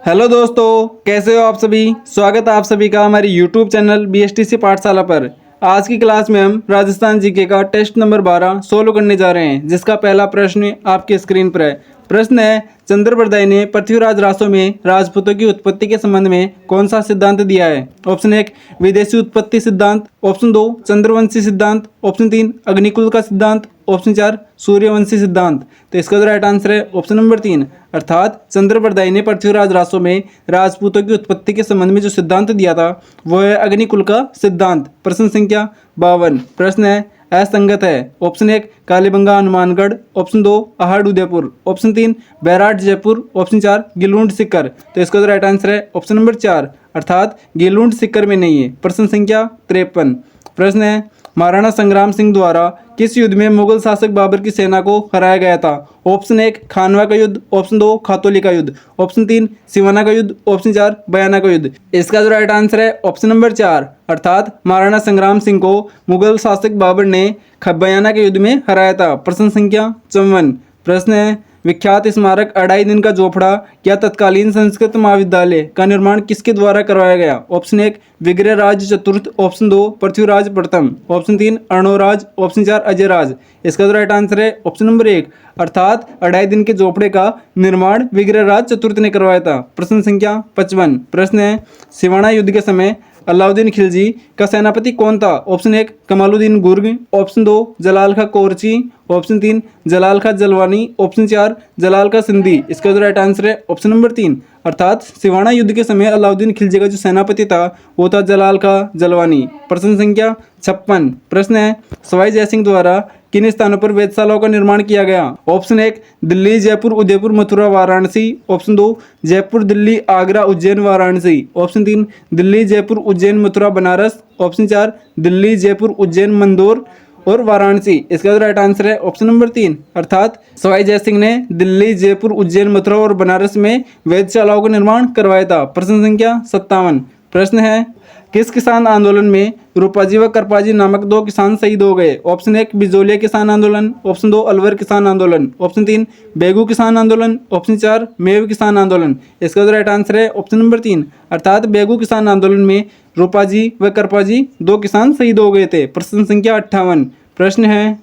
Hello दोस्तों, कैसे हो आप सभी। स्वागत है आप सभी का हमारे यूट्यूब चैनल BSTC पाठशाला पर। आज की क्लास में हम राजस्थान जीके का टेस्ट नंबर 12 सोल्व करने जा रहे हैं, जिसका पहला प्रश्न आपकी स्क्रीन पर है। प्रश्न है, चंद्रप्रदाय ने पृथ्वीराज रासो में राजपूतों की उत्पत्ति के संबंध में कौन सा सिद्धांत दिया है। ऑप्शन 1 विदेशी उत्पत्ति सिद्धांत, ऑप्शन 2 चंद्रवंशी सिद्धांत, ऑप्शन 3 अग्निकुल का सिद्धांत, ऑप्शन 4 सूर्यवंशी सिद्धांत। तो इसका जो राइट आंसर है ऑप्शन नंबर 3, अर्थात चंद्रप्रदाय ने पृथ्वीराज रासो में राजपूतों की उत्पत्ति के संबंध में जो सिद्धांत दिया था वह है अग्निकुल का सिद्धांत। प्रश्न संख्या 52। प्रश्न है, असंगत है। Option 1 Kalibanga Hanumangarh, option 2 Ahar Udaipur, option 3 Bairat Jaipur, option 4 Gilund Sikar. तो इसका जो राइट आंसर है ऑप्शन नंबर 4, अर्थात गिलूंड सीकर में नहीं है। प्रश्न संख्या 53। प्रश्न है, महाराणा संग्राम सिंह द्वारा किस युद्ध में मुगल शासक बाबर की सेना को हराया गया था। ऑप्शन 1 खानवा का युद्ध, ऑप्शन 2 खातौली का युद्ध, ऑप्शन 3 सिवाना का युद्ध, ऑप्शन 4 बयाना का युद्ध। इसका जो राइट आंसर है ऑप्शन नंबर 4, अर्थात महाराणा संग्राम सिंह को मुगल शासक बाबर ने बयाना के युद्ध में हराया था। प्रश्न संख्या 54। प्रश्न है, विख्यात स्मारक अढ़ाई दिन का झोपड़ा या तत्कालीन संस्कृत महाविद्यालय का निर्माण किसके द्वारा करवाया गया। ऑप्शन 1 विग्रहराज चतुर्थ, ऑप्शन 2 पृथ्वीराज प्रथम, ऑप्शन 3 अर्णोराज, ऑप्शन 4 अजयराज। इसका जो राइट आंसर है ऑप्शन नंबर 1, अर्थात अढ़ाई दिन के झोपड़े का निर्माण विग्रहराज चतुर्थ ने करवाया था। प्रश्न संख्या 55। प्रश्न है, सिवाना युद्ध के समय अलाउद्दीन खिलजी का सेनापति कौन था। ऑप्शन 1 कमालुद्दीन गुर्ग, ऑप्शन 2 जलाल खा कोरची, ऑप्शन 3 जलाल खा जलवानी, ऑप्शन 4 जलाल खा सिंधी। इसका जो राइट आंसर है ऑप्शन नंबर 3, अर्थात सिवाना युद्ध के समय अलाउद्दीन खिलजी का जो सेनापति था वो था जलाल खा जलवानी। प्रश्न संख्या 56। प्रश्न है, सवाई जयसिंह द्वारा किन स्थानों पर वेधशालाओं का निर्माण किया गया। Option 1 Delhi Jaipur Udaipur Mathura Varanasi, option 2 Jaipur Delhi Agra Ujjain Varanasi, option 3 Delhi Jaipur Ujjain Mathura Banaras, option 4 Delhi Jaipur Ujjain Mandaur और वाराणसी। इसका राइट आंसर है ऑप्शन नंबर 3, अर्थात सवाई जयसिंह ने दिल्ली जयपुर उज्जैन मथुरा और बनारस में वेधशालाओं का निर्माण करवाया था। प्रश्न संख्या 57। प्रश्न है, किस किसान आंदोलन में रूपाजी व करपाजी नामक दो किसान शहीद हो गए। ऑप्शन 1 बिजोलिया किसान आंदोलन, ऑप्शन 2 अलवर किसान आंदोलन, ऑप्शन 3 बेगू किसान आंदोलन, ऑप्शन 4 मेव किसान आंदोलन। इसका जो राइट आंसर है ऑप्शन नंबर 3, अर्थात बेगू किसान आंदोलन में रूपाजी व करपाजी दो किसान शहीद हो गए थे। प्रश्न संख्या 58। प्रश्न है,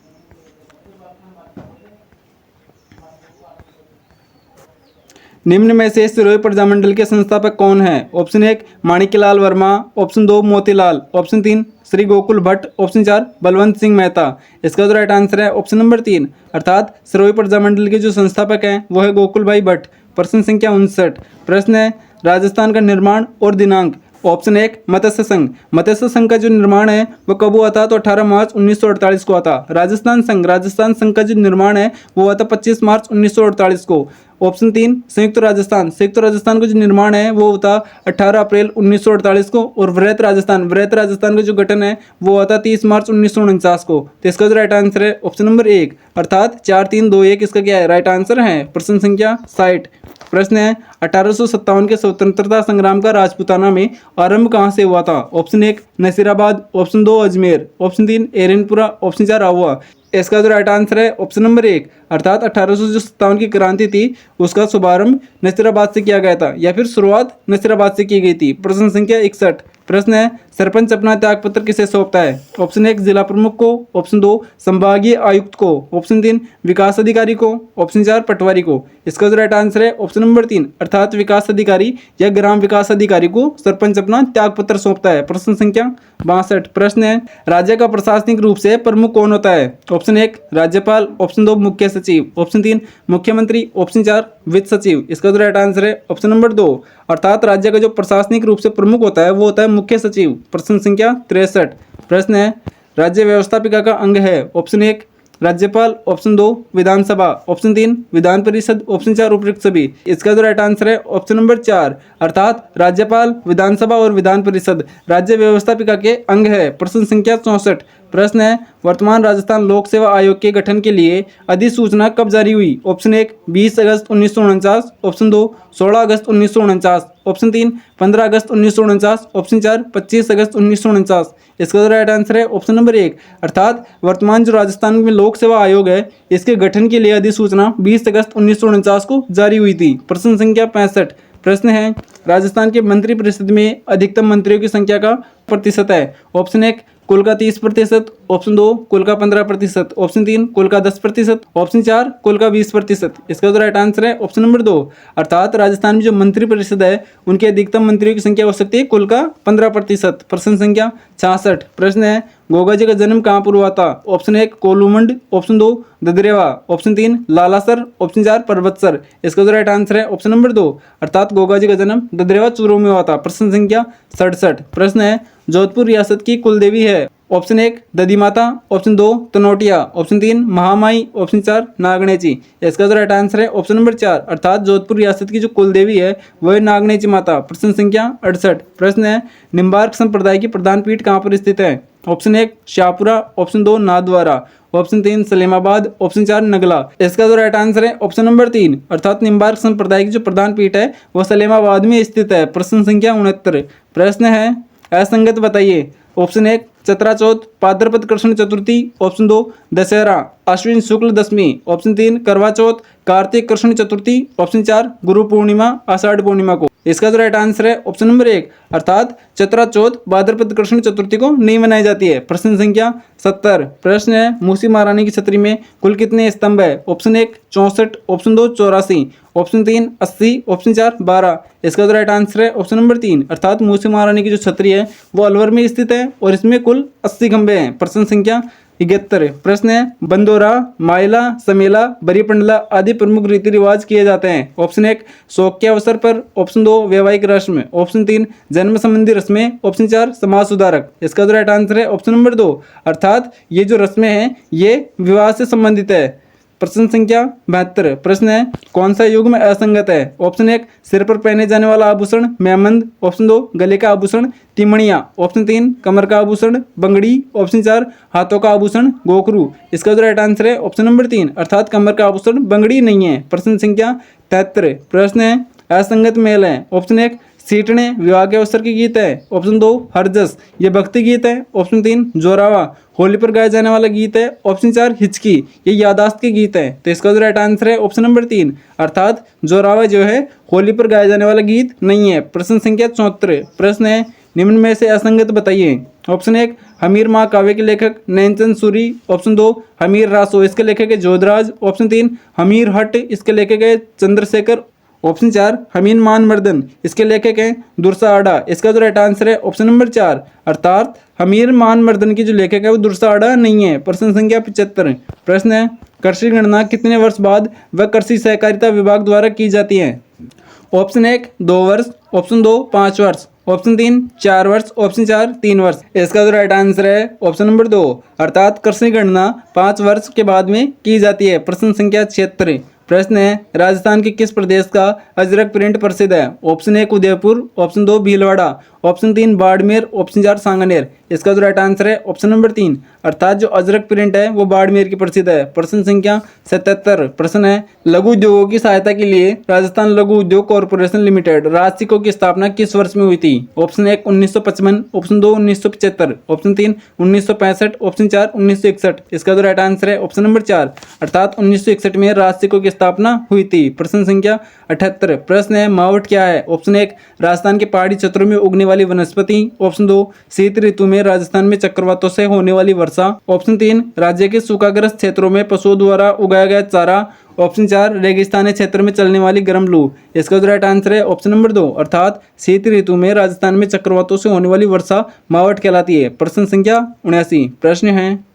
निम्न में से सिरोही प्रजामंडल के संस्थापक कौन है। Option 1 Manikyalal Verma, option 2 Motilal, option 3 Shri Gokul Bhatt, option 4 Balwant Singh Mehta. इसका जो राइट आंसर है ऑप्शन नंबर 3, अर्थात सिरोही प्रजामंडल के जो संस्थापक हैं वो है गोकुल भाई भट्ट। प्रश्न संख्या 59। प्रश्न है, राजस्थान का निर्माण और दिनांक। ऑप्शन 1 मत्स्य संघ। मत्स्य संघ का जो निर्माण है वो कब हुआ था, तो 18 मार्च 1948 को हुआ था। राजस्थान संघ का जो निर्माण है वो हुआ था 25 मार्च 1948 को। ऑप्शन 3 संयुक्त राजस्थान का जो निर्माण है वो होता 18 अप्रैल 1948 को। और वृहत राजस्थान का जो गठन है वो हुआ था 30 मार्च 1949 को। तो इसका जो राइट आंसर है ऑप्शन नंबर 1, अर्थात 4 3 2 1 इसका क्या है, राइट आंसर है। प्रश्न संख्या 60। प्रश्न है, 1857 के स्वतंत्रता संग्राम का राजपूताना में आरंभ कहाँ से हुआ था। Option 1 Nasirabad, option 2 Ajmer, option 3 Erinpura, option 4 Auwa. इसका जो राइट आंसर है ऑप्शन नंबर 1, अर्थात 1857 की क्रांति थी उसका शुभारंभ नसीराबाद से किया गया था, या फिर शुरुआत नसीराबाद से की गई थी। प्रश्न संख्या 61। प्रश्न है, सरपंच अपना त्यागपत्र किसे सौंपता है। ऑप्शन 1 जिला प्रमुख को, ऑप्शन 2 संभागीय आयुक्त को, ऑप्शन 3 विकास अधिकारी को, ऑप्शन 4 पटवारी को। इसका जो राइट आंसर है ऑप्शन नंबर 3, अर्थात विकास अधिकारी या ग्राम विकास अधिकारी को सरपंच अपना त्यागपत्र सौंपता है। प्रश्न संख्या 62। प्रश्न है, राज्य का प्रशासनिक रूप से प्रमुख कौन होता है। ऑप्शन 1 राज्यपाल, ऑप्शन 2 मुख्य सचिव, ऑप्शन 3 मुख्यमंत्री, ऑप्शन 4 वित्त सचिव। इसका जो राइट आंसर है ऑप्शन नंबर 2, अर्थात राज्य का जो प्रशासनिक रूप से प्रमुख होता है वो होता है मुख्य सचिव। प्रश्न संख्या 63। प्रश्न है, राज्य व्यवस्थापिका का अंग है। ऑप्शन 1 राज्यपाल, ऑप्शन 2 विधानसभा, ऑप्शन 3 विधान परिषद, ऑप्शन 4 उपयुक्त सभी। इसका जो राइट आंसर है ऑप्शन नंबर 4, अर्थात राज्यपाल, विधानसभा और विधान परिषद राज्य व्यवस्थापिका के अंग है। प्रश्न संख्या 64। प्रश्न है, वर्तमान राजस्थान लोक सेवा आयोग के गठन के लिए अधिसूचना कब जारी हुई। ऑप्शन 1 20 अगस्त 1949, ऑप्शन 2 16 अगस्त 1949, ऑप्शन 3 15 अगस्त 1949, ऑप्शन 4 25 अगस्त 1949। इसका राइट आंसर है ऑप्शन नंबर 1, अर्थात वर्तमान जो राजस्थान में लोक सेवा आयोग है इसके गठन के लिए अधिसूचना 20 अगस्त 1949 को जारी हुई थी। प्रश्न संख्या 65। प्रश्न है, राजस्थान के मंत्रिपरिषद में अधिकतम मंत्रियों की संख्या का प्रतिशत है। ऑप्शन 1 कुल का 30%, ऑप्शन 2 कुल का 15%, ऑप्शन 3 कुल का 10%, ऑप्शन 4 कुल का 20%। इसका जो राइट आंसर है ऑप्शन नंबर 2, अर्थात राजस्थान में जो मंत्रिपरिषद है उनके अधिकतम मंत्रियों की संख्या हो सकती है कुल का 15%। प्रश्न संख्या 66। प्रश्न है, गोगा जी का जन्म कहाँ पर हुआ था। Option 1 Kolumand, option 2 Dadrewa, option 3 Lalasar, option 4 Parvatsar. इसका जो राइट आंसर है ऑप्शन नंबर 2, अर्थात गोगा जी का जन्म ददरेवा चूरू में हुआ था। प्रश्न संख्या 67। प्रश्न है, जोधपुर रियासत की कुल देवी है। ऑप्शन 1 दधी माता, option 2 तनोटिया, option 3 Mahamai, option 4 Nagnechi. इसका जो राइट आंसर है ऑप्शन नंबर 4, अर्थात जोधपुर रियासत की जो कुल देवी है वह है नागणेची माता। प्रश्न संख्या 68। प्रश्न है, निम्बार्क संप्रदाय की प्रधान पीठ कहाँ पर स्थित है। Option 1 Shahpura, option 2 Nathdwara, option 3 Salemabad, option 4 Nagla. इसका जो राइट आंसर है ऑप्शन नंबर 3, अर्थात निम्बार्क संप्रदाय की जो प्रधान पीठ है वह सलेमाबाद में स्थित है। प्रश्न संख्या 69। प्रश्न है, असंगत बताइए। ऑप्शन 1 चतरा चौथ भाद्रपद कृष्ण चतुर्थी, ऑप्शन 2 दशहरा अश्विन शुक्ल दशमी, ऑप्शन 3 करवा चौथ कार्तिक कृष्ण चतुर्थी, ऑप्शन 4 गुरु पूर्णिमा आषाढ़ पूर्णिमा को। इसका जो राइट आंसर है ऑप्शन नंबर 1, अर्थात चतरा चौथ भाद्रपद कृष्ण चतुर्थी को नहीं मनाई जाती है। प्रश्न संख्या 70। प्रश्न है, मूसी महारानी की छतरी में कुल कितने स्तंभ है। Option 1 64, option 2 84, option 3 80, option 4 12। इसका जो राइट आंसर है ऑप्शन नंबर 3, अर्थात मूसी महारानी की जो छतरी है वो अलवर में स्थित है और इसमें कुल 80 खंभे हैं। प्रश्न संख्या 71। प्रश्न है, बंदोरा, माइला, समेला, बरीपंडला आदि प्रमुख रीति रिवाज किए जाते हैं। ऑप्शन 1 शोक के अवसर पर, ऑप्शन 2 वैवाहिक रस्म, ऑप्शन 3 जन्म संबंधी रस्में, ऑप्शन 4 समाज सुधारक। इसका जो राइट आंसर है ऑप्शन नंबर 2, अर्थात ये जो रस्में हैं ये विवाह से संबंधित है। प्रश्न संख्या 72। प्रश्न है, कौन सा युग में असंगत है। ऑप्शन 1 सिर पर पहने जाने वाला आभूषण मेमंद, ऑप्शन 2 गले का आभूषण तिमणिया, ऑप्शन 3 कमर का आभूषण बंगड़ी, ऑप्शन 4 हाथों का आभूषण गोखरू। इसका जो राइट आंसर है ऑप्शन नंबर 3, अर्थात कमर का आभूषण बंगड़ी नहीं है। प्रश्न संख्या 73। प्रश्न है, असंगत मेल है। ऑप्शन 1 सीटने विवाह के अवसर के गीत है, ऑप्शन 2 हरजस ये भक्ति गीत है, ऑप्शन 3 जोरावा होली पर गाया जाने वाला गीत है, ऑप्शन 4 हिचकी ये यादाश्त के गीत है। तो इसका जो राइट आंसर है ऑप्शन नंबर 3, अर्थात जोरावा जो है होली पर गाया जाने वाला गीत नहीं है। प्रश्न संख्या 74। प्रश्न है, निम्न में से असंगत बताइए। ऑप्शन 1 हमीर महाकाव्य के लेखक नैनचंद सूरी, ऑप्शन 2 हमीर रासो इसके लेखक है जोधराज, ऑप्शन 3 हमीर हट इसके लेखक है चंद्रशेखर, ऑप्शन 4 हमीन मान मर्दन इसके लेखक हैं दुर्सा आडा। इसका जो राइट आंसर है ऑप्शन नंबर 4, अर्थात हमीर मान मर्दन की जो लेखक है वो दुर्सा आडा नहीं है। प्रश्न संख्या 75। प्रश्न है, कृषि गणना कितने वर्ष बाद व कृषि सहकारिता विभाग द्वारा की जाती है। ऑप्शन 1 2 वर्ष, ऑप्शन 2 5 वर्ष, ऑप्शन 3 4 वर्ष, ऑप्शन 4 3 वर्ष। इसका जो राइट आंसर है ऑप्शन नंबर 2, अर्थात कृषि गणना 5 वर्ष के बाद में की जाती है। प्रश्न संख्या 76। प्रश्न है, राजस्थान के किस प्रदेश का अजरक प्रिंट प्रसिद्ध है। Option 1 Udaipur, option 2 Bhilwara, option 3 Barmer, option 4 Sanganer. इसका जो राइट आंसर है ऑप्शन नंबर 3, अर्थात जो अजरक प्रिंट है वो बाड़मेर की प्रसिद्ध है। प्रश्न संख्या 77। प्रश्न है, लघु उद्योगों की सहायता के लिए राजस्थान लघु उद्योग कॉर्पोरेशन लिमिटेड राजसिको की स्थापना किस वर्ष में हुई थी। Option 1 1955, option 2 1975, option 3 1965, option 4 1961। इसका जो राइट आंसर है ऑप्शन नंबर 4, अर्थात 1961 में राजसिको की स्थापना हुई थी। प्रश्न संख्या 78। प्रश्न है, मावट क्या है। ऑप्शन 1 राजस्थान के पहाड़ी क्षेत्रों में उगने वाली वनस्पति, ऑप्शन 2 शीत ऋतु में राजस्थान में चक्रवातों से होने वाली वर्षा, ऑप्शन 3 राज्य के सूखाग्रस्त क्षेत्रों में पशुओं द्वारा उगाया गया चारा, ऑप्शन 4 रेगिस्तानी क्षेत्र में चलने वाली गर्म लू। इसका जो राइट आंसर है ऑप्शन नंबर 2, अर्थात शीत ऋतु में राजस्थान में चक्रवातों से होने वाली वर्षा मावट कहलाती है। प्रश्न संख्या 79। प्रश्न है,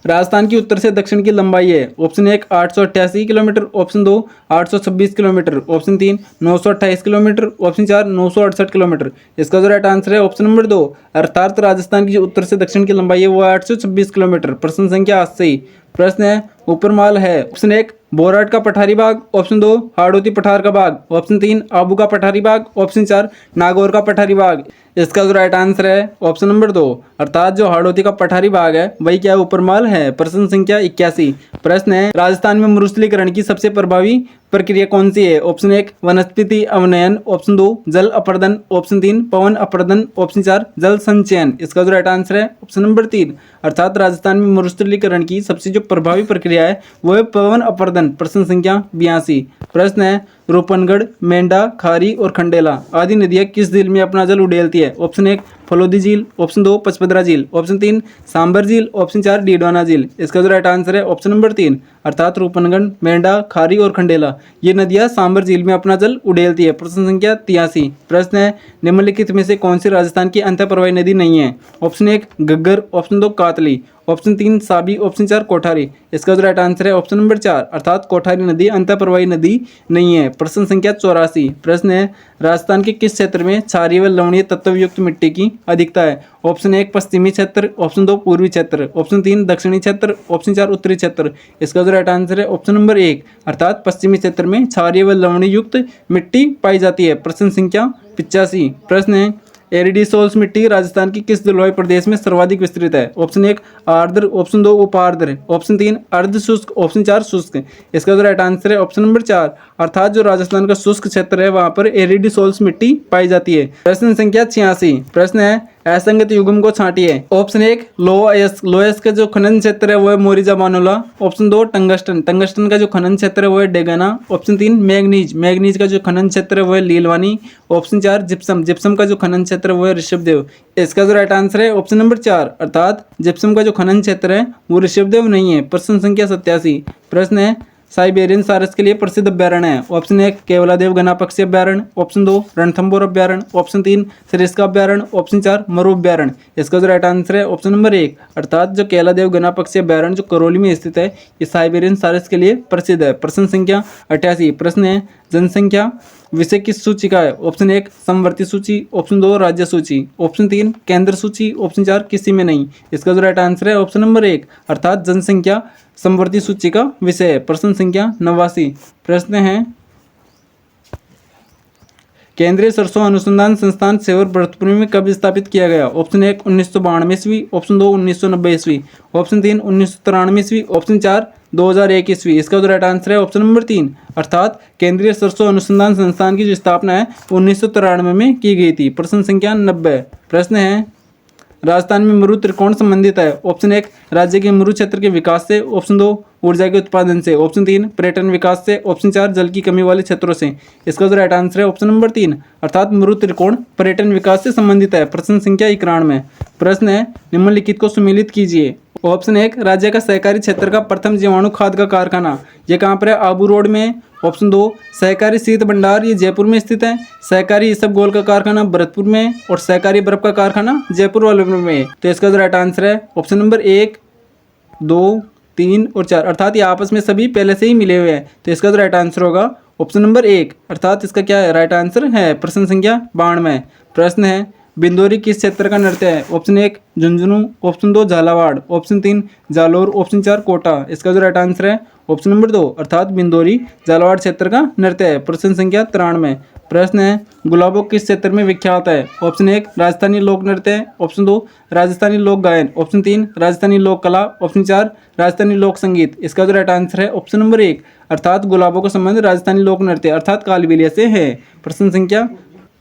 राजस्थान की उत्तर से दक्षिण की लंबाई है। Option 1 888 kilometre, option 2 826 kilometre, option 3 928 kilometre, option 4 968 kilometre. इसका जो राइट आंसर है ऑप्शन नंबर 2, अर्थात राजस्थान की जो उत्तर से दक्षिण की लंबाई है वो 826 किलोमीटर। प्रश्न संख्या 80। प्रश्न है, उपरमाल है। ऑप्शन 1 बोराट का पठारी बाग, ऑप्शन 2 हाड़ौती पठार का बाग, ऑप्शन 3 आबू का पठारी बाग, ऑप्शन 4 नागौर का पठारी बाग। इसका जो राइट आंसर है ऑप्शन नंबर 2, अर्थात जो हाड़ौती का पठारी बाग है वही क्या उपरमाल है। प्रश्न संख्या 81। प्रश्न है, राजस्थान में मरुस्थलीकरण की सबसे प्रभावी प्रक्रिया कौन सी है? ऑप्शन 1 वनस्पति अवनयन, ऑप्शन 2 जल अपर्दन, ऑप्शन 3 पवन अपर्दन, ऑप्शन 4 जल संचयन। इसका जो राइट आंसर है ऑप्शन नंबर 3, अर्थात राजस्थान में मरुस्थलीकरण की सबसे जो प्रभावी प्रक्रिया है वो है पवन अपर्दन। प्रश्न संख्या 82। प्रश्न है रूपनगढ़, मेंढा, खारी और खंडेला आदि नदियां किस झील में अपना जल उड़ेलती है? ऑप्शन 1 फलोदी झील, ऑप्शन 2 पचपदरा झील, ऑप्शन 3 सांबर झील, ऑप्शन 4 डीडवाना झील। इसका जो राइट आंसर है ऑप्शन नंबर 3, अर्थात रूपनगढ़, मेंढा, खारी और खंडेला ये नदियां सांबर झील में अपना जल उड़ेलती है। प्रश्न संख्या 83। प्रश्न है निम्नलिखित में से कौन सी राजस्थान की अंतःप्रवाही नदी नहीं है? Option 1 Ghaggar, option 2 Katli, option 3 Sabi, option 4 Kothari. इसका जो राइट आंसर है ऑप्शन नंबर 4, अर्थात कोठारी नदी अंतःप्रवाही नदी नहीं है। प्रश्न संख्या 84। प्रश्न है राजस्थान के किस क्षेत्र में क्षारीय व लवणीय तत्वयुक्त मिट्टी की अधिकता है? ऑप्शन 1 पश्चिमी क्षेत्र, ऑप्शन 2 पूर्वी क्षेत्र, ऑप्शन 3 दक्षिणी क्षेत्र, ऑप्शन 4 उत्तरी क्षेत्र। इसका जो राइट आंसर है ऑप्शन नंबर 1, अर्थात पश्चिमी क्षेत्र में क्षारीय व लवणीय युक्त मिट्टी पाई जाती है। प्रश्न संख्या 85। प्रश्न है एरिडीसोल्स मिट्टी राजस्थान की किस जलवायु प्रदेश में सर्वाधिक विस्तृत है? ऑप्शन 1 आर्द्र, ऑप्शन 2 उपार्द्र, ऑप्शन 3 अर्ध शुष्क, ऑप्शन 4 शुष्क। इसका जो राइट आंसर है ऑप्शन नंबर 4, अर्थात जो राजस्थान का शुष्क क्षेत्र है वहां पर एरिडीसोल्स मिट्टी पाई जाती है। प्रश्न संख्या 86। प्रश्न है असंगत युग्म को छांटिए। ऑप्शन 1 लोयस का जो खनन क्षेत्र है वो है मोरिजा बानोला, ऑप्शन 2 टंगस्टन का जो खनन क्षेत्र है वो है डेगाना, ऑप्शन 3 मैग्नीज का जो खनन क्षेत्र है वो है लीलवानी, ऑप्शन 4 जिप्सम का जो खनन क्षेत्र है वो है ऋषभदेव। इसका जो राइट आंसर है ऑप्शन नंबर 4, अर्थात जिप्सम का जो खनन क्षेत्र है वो ऋषभदेव नहीं है। प्रश्न संख्या 87। प्रश्न है साइबेरियन सारस के लिए प्रसिद्ध अभ्यारण्य है? ऑप्शन 1 केवलादेव घना पक्षी अभ्यारण्य, ऑप्शन 2 रणथंभौर अभ्यारण्य, ऑप्शन 3 सरिस्का अभ्यारण्य, ऑप्शन 4 मरु अभ्यारण्य। इसका जो राइट आंसर है ऑप्शन नंबर 1, अर्थात जो केवलादेव घना पक्षी अभ्यारण्य जो करौली में स्थित है ये साइबेरियन सारस के लिए प्रसिद्ध है। प्रश्न संख्या 88। प्रश्न है जनसंख्या विषय किस सूची का है? ऑप्शन 1 समवर्ती सूची, ऑप्शन 2 राज्य सूची, ऑप्शन 3 केंद्र सूची, ऑप्शन 4 किसी में नहीं। इसका जो राइट आंसर है ऑप्शन नंबर 1, अर्थात जनसंख्या समवर्ती सूची का विषय है। प्रश्न संख्या 89। प्रश्न है केंद्रीय सरसों अनुसंधान संस्थान सेवर भरतपुर में कब स्थापित किया गया? ऑप्शन 1 1992 ईस्वी, ऑप्शन 2 1990 ईस्वी, ऑप्शन 3 1993 ईस्वी, ऑप्शन 4 2001 ईस्वी। इसका जो राइट आंसर है ऑप्शन नंबर 3, अर्थात केंद्रीय सरसों अनुसंधान संस्थान की जो स्थापना है 1993 में की गई थी। प्रश्न संख्या 90। प्रश्न है राजस्थान में मरु त्रिकोण संबंधित है? ऑप्शन 1 राज्य के मरु क्षेत्र के विकास से, ऑप्शन 2 ऊर्जा के उत्पादन से, ऑप्शन 3 पर्यटन विकास से, ऑप्शन 4 जल की कमी वाले क्षेत्रों से। इसका जो राइट आंसर है ऑप्शन नंबर 3, अर्थात मरु त्रिकोण पर्यटन विकास से संबंधित है। प्रश्न संख्या 91। प्रश्न है निम्नलिखित को सुमेलित कीजिए। ऑप्शन 1 राज्य का सहकारी क्षेत्र का प्रथम जीवाणु खाद का कारखाना ये कहाँ पर है? आबू रोड में। ऑप्शन 2 सहकारी शीत भंडार ये जयपुर में स्थित है। सहकारी इसबगोल का कारखाना भरतपुर में और सहकारी बर्फ का कारखाना जयपुर वाले में। तो इसका जो राइट आंसर है ऑप्शन नंबर 1, 2, 3 और 4, अर्थात ये आपस में सभी पहले से ही मिले हुए हैं। तो इसका जो राइट आंसर होगा ऑप्शन नंबर 1, अर्थात इसका क्या है राइट आंसर है। प्रश्न संख्या 92। प्रश्न है बिंदोरी किस क्षेत्र का नृत्य है? Option 1 Jhunjhunu, option 2 Jhalawar, option 3 Jalore, option 4 Kota. इसका जो राइट आंसर है ऑप्शन नंबर 2, अर्थात बिंदोरी झालावाड़ क्षेत्र का नृत्य है। प्रश्न संख्या 93। प्रश्न है गुलाबो किस क्षेत्र में विख्यात है? ऑप्शन 1 राजस्थानी लोक नृत्य, ऑप्शन 2 राजस्थानी लोक गायन, ऑप्शन 3 राजस्थानी लोक कला, ऑप्शन 4 राजस्थानी लोक संगीत। इसका जो राइट आंसर है ऑप्शन नंबर 1, अर्थात गुलाबों का संबंध राजस्थानी लोक नृत्य अर्थात कालबेलिया से है। प्रश्न संख्या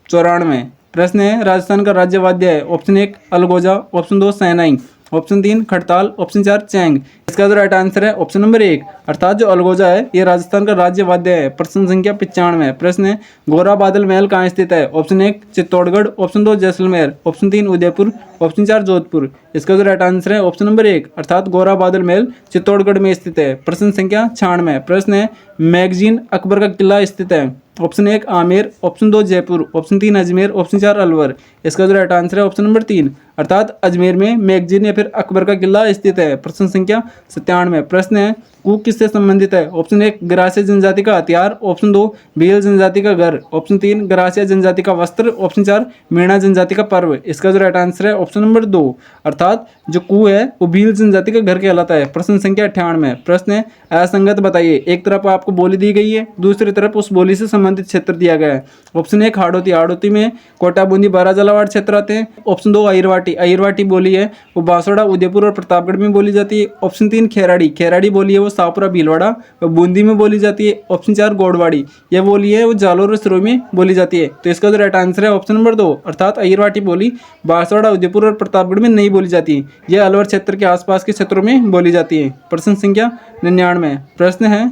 94। प्रश्न है राजस्थान का राज्य वाद्य है? ऑप्शन 1 अलगोजा, ऑप्शन 2 शहनाई, ऑप्शन 3 खड़ताल, ऑप्शन 4 चैंग। इसका जो राइट आंसर है ऑप्शन नंबर 1, अर्थात जो अलगोजा है ये राजस्थान का राज्य वाद्य है। प्रश्न संख्या 95। प्रश्न है गोरा बादल महल कहाँ स्थित है? Option 1 Chittorgarh, option 2 Jaisalmer, option 3 Udaipur, option 4 Jodhpur. इसका जो राइट आंसर है ऑप्शन नंबर 1, अर्थात गोरा बादल महल चित्तौड़गढ़ में स्थित है। प्रश्न संख्या 96। प्रश्न है मैगजीन अकबर का किला स्थित है? Option 1 Amer, option 2 Jaipur, option 3 Ajmer, option 4 Alwar. इसका जो राइट आंसर है ऑप्शन नंबर 3, अर्थात अजमेर में मैगजीन या फिर अकबर का किला स्थित है। प्रश्न संख्या 97। प्रश्न है कूक किससे संबंधित है? ऑप्शन 1 गरासिया जनजाति का हथियार, ऑप्शन 2 भील जनजाति का घर, ऑप्शन 3 गरासिया जनजाति का वस्त्र, ऑप्शन 4 मीणा जनजाति का पर्व। इसका जो राइट आंसर है ऑप्शन नंबर 2, अर्थात जो कू है वो भील जनजाति का घर कहलाता है। प्रश्न संख्या 98। प्रश्न है असंगत बताइए। एक तरफ आपको बोली दी गई है, दूसरी तरफ उस बोली से संबंधित क्षेत्र दिया गया है। ऑप्शन 1 हाड़ौती, हाड़ौती में कोटा बूंदी बारा झालावाड़ क्षेत्र आते हैं। ऑप्शन 2 अहिरवाटी बोली है वो बांसवाड़ा उदयपुर और प्रतापगढ़ में बोली जाती है। ऑप्शन 3 खेराड़ी बोली है वो शाहपुरा भीलवाड़ा व बूंदी में बोली जाती है। ऑप्शन 4 गोडवाड़ी, यह बोली है वो जालोर और सिरोही में बोली जाती है। तो इसका जो राइट आंसर है ऑप्शन नंबर 2 अर्थात अय्यरवाटी बोली बांसवाड़ा, उदयपुर और प्रतापगढ़ में नहीं बोली जाती। यह अलवर क्षेत्र के आसपास के क्षेत्रों में बोली जाती है। प्रश्न संख्या 99। प्रश्न है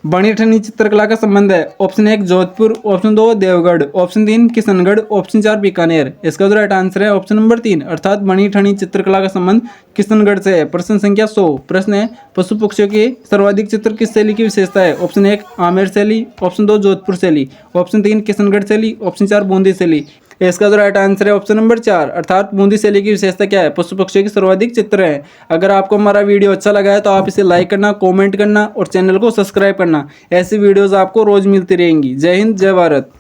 बणी ठनी चित्रकला का संबंध है। Option 1 Jodhpur, option 2 Devgarh, option 3 Kishangarh, option 4 Bikaner. इसका जो राइट आंसर है ऑप्शन नंबर 3 अर्थात बणी ठनी चित्रकला का संबंध किशनगढ़ से है। प्रश्न संख्या 100। प्रश्न है पशु पक्षियों की सर्वाधिक चित्र किस शैली की विशेषता है। ऑप्शन 1 आमेर शैली, ऑप्शन 2 जोधपुर शैली, ऑप्शन 3 किशनगढ़ शैली, ऑप्शन 4 बूंदी शैली। इसका जो राइट आंसर है ऑप्शन नंबर 4 अर्थात बूंदी शैली की विशेषता क्या है, पशु पक्षियों की सर्वाधिक चित्र है। अगर आपको हमारा वीडियो अच्छा लगा है तो आप इसे लाइक करना, कमेंट करना और चैनल को सब्सक्राइब करना। ऐसी वीडियोस आपको रोज मिलती रहेंगी। जय हिंद, जय भारत।